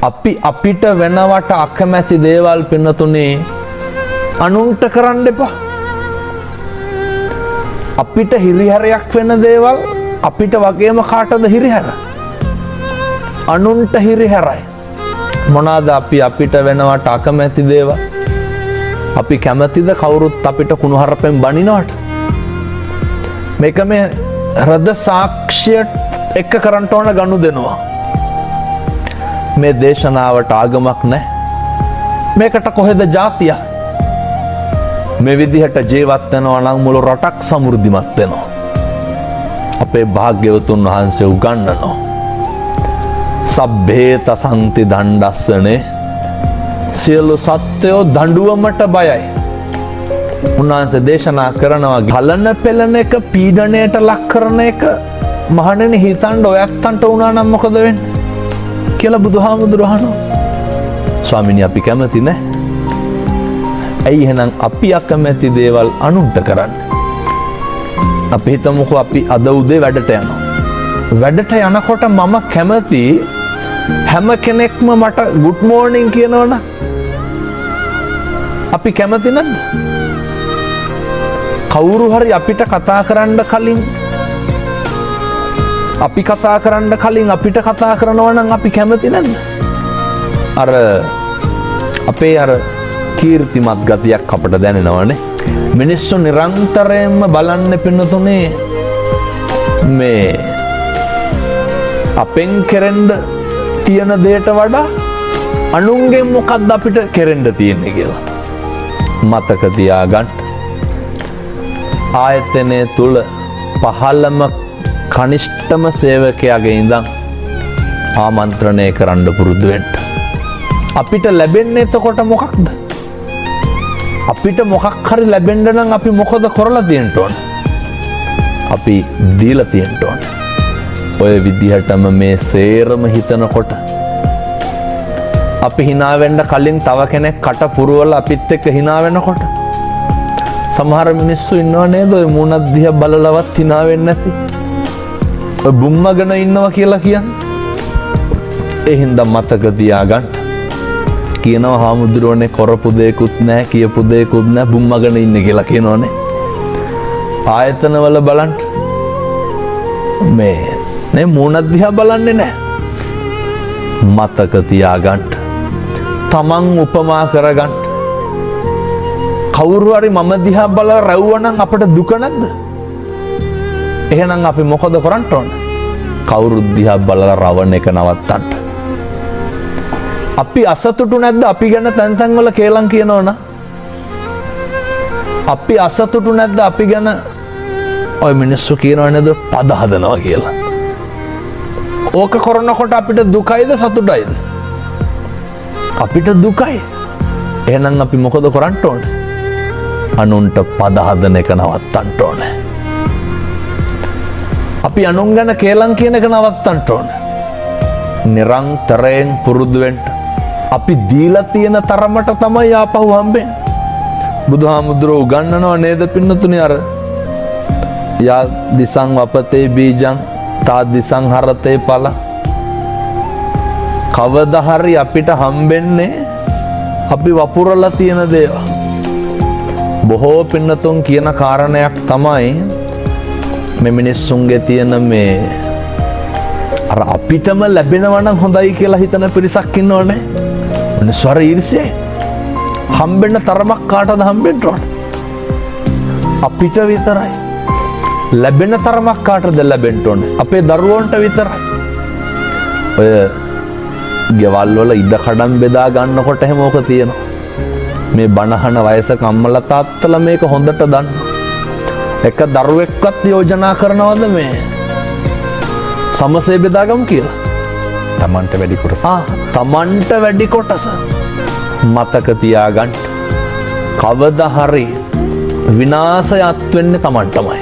අපිට වෙනවට අකමැති දේවල් පින්නතුනේ අනුන්ට කරන්න එපා. අපිට හිරිහැරයක් වෙන දේවල් අපිට වගේම කාටද හිරිහැර? අනුන්ට හිරිහැරයි. මොනවාද අපිට වෙනවට අකමැති දේවල්? අපි කැමතිද කවුරුත් අපිට කුණුහරුපෙන් බනිනවට? මේක මේ හෘද සාක්ෂියට එක්ක කරන්න ඕන ගනුදෙනුව. මේ දේශනාවට ආගමක් නැහැ. මේකට කොහෙද ජාතියක්? මේ විදිහට ජීවත් වෙනවා නම් මුළු රටක් සමෘද්ධිමත් වෙනවා. අපේ භාග්‍යවතුන් වහන්සේ උගන්වනවා. සබ්බේ තසන්ති දණ්ඩස්සනේ, සියලු සත්වයෝ දඬුවමට බයයි. උන්වහන්සේ දේශනා කරනවා ගලන පෙළන එක, පීඩණයට ලක් කරන එක මහණෙනි හිතන්න ඔයත්තන්ට වුණා නම් මොකද වෙන්නේ කියලා බුදුහාමුදුරුවෝ අහනවා. ස්වාමීනි අපි කැමති නැහැ. ඇයි එහෙනම් අපි අකමැති දේවල් අනුන්ට කරන්නේ? අපි හිතමුකෝ අපි අද උදේ වැඩට යනවා. වැඩට යනකොට මම කැමති හැම කෙනෙක්ම මට good morning කියනවනම් අපි කැමති නැද්ද? කවුරු හරි අපිට කතා කරන්න කලින් අපිට කතා කරනවා නම් අපි කැමති නැද්ද? අර අපේ අර කීර්තිමත් ගතියක් අපට දැනෙනවනේ. මිනිස්සු නිරන්තරයෙන්ම බලන්න පින්නතුනේ මේ අපෙන් කෙරෙන්න තියෙන දෙයට වඩා අනුන්ගෙන් මොකක්ද අපිට කෙරෙන්න තියෙන්නේ කියලා. මතක තියාගන්න. ආයතනය තුල පහළම කනිෂ්ඨම සේවකයාගේ ඉඳන් ආමන්ත්‍රණය කරන්න පුරුදු වෙන්න. අපිට ලැබෙන්නේ එතකොට මොකක්ද? අපිට මොකක් හරි ලැබෙන්න නම් අපි මොකද කරලා තියෙන්න ඕන? අපි දීලා තියෙන්න ඕන. ඔය විදිහටම මේ සේරම හිතනකොට අපි hina වෙන්න කලින් තව කෙනෙක් කට පුරවලා අපිත් එක්ක hina වෙනකොට සමහර මිනිස්සු ඉන්නව නේද ඔය මූණක් දිහා බලලවත් hina වෙන්නේ නැති. ඔය බුම්මගෙන ඉන්නවා කියලා කියන්නේ. ඒ හින්දා මතක තියාගන්න. කියනවා හාමුදුරුවනේ කරපු දෙයක්වත් නැහැ, කියපු දෙයක්වත් නැහැ, බුම්මගෙන ඉන්නේ කියලා කියනවනේ. ආයතනවල බලන්න මේ මූණක් දිහා බලන්නේ නැහැ. මතක තියාගන්න. තමන් උපමා කරගන්න. කවුරු හරි මම දිහා බලලා රැව්වනම් අපට දුක නැද්ද? එහෙනම් අපි මොකද කරන්න ඕන? කවුරු දිහා බලලා රවණ එක නවත්තන්න. අපි අසතුටු නැද්ද අපි ගැන තැන් තැන් වල කේලම් කියනවනම්? අපි අසතුටු නැද්ද අපි ගැන ඔය මිනිස්සු කියනව නේද පද හදනවා කියලා? ඕක කරනකොට අපිට දුකයිද සතුටයිද? අපිට දුකයි. එහෙනම් අපි මොකද කරන්න ඕනේ? අනුන්ට පද හදන එක නවත්තන්න ඕනේ. අපි අනුන් ගැන කේලම් කියන එක නවත්තන්න ඕනේ. නිරන්තරයෙන් පුරුදු වෙන්න. අපි දීලා තියෙන තරමට තමයි ආපහු හම්බෙන්නේ. බුදුහාමුදුරුවෝ උගන්වනවා නේද පින්නතුනේ අර යා දිසං වපතේ බීජං තා දිසං හරතේ ඵල. කවදා හරි අපිට හම්බෙන්නේ අපි වපුරලා තියෙන දේවල්. බොහෝ පින්නතුන් කියන කාරණයක් තමයි මේ මිනිස්සුන්ගේ තියෙන මේ අර අපිටම ලැබෙනවා නම් හොඳයි කියලා හිතන පිරිසක් ඉන්නවනේ. මිනිස්සු අර ඊර්ෂ්‍යායි. හම්බෙන්න තරමක් කාටද හම්බෙන්න ඕන? අපිට විතරයි. ලැබෙන තරමක් කාටද ලැබෙන්න ඕන? අපේ දරුවන්ට විතරයි. ඔය ගෙවල් වල ඉඩ කඩම් බෙදා ගන්නකොට එහෙම ඕක තියෙනවා. මේ බණහන වයසක අම්මලා තාත්තලා මේක හොඳට දන්නවා. එක දරුවෙක්වත් යෝජනා කරනවද මේ සමසේ බෙදාගමු කියලා? තමන්ට වැඩි කොටස. තමන්ට වැඩි කොටස. මතක තියාගන්න. කවදා හරි විනාශයත් වෙන්නේ තමන්ටමයි.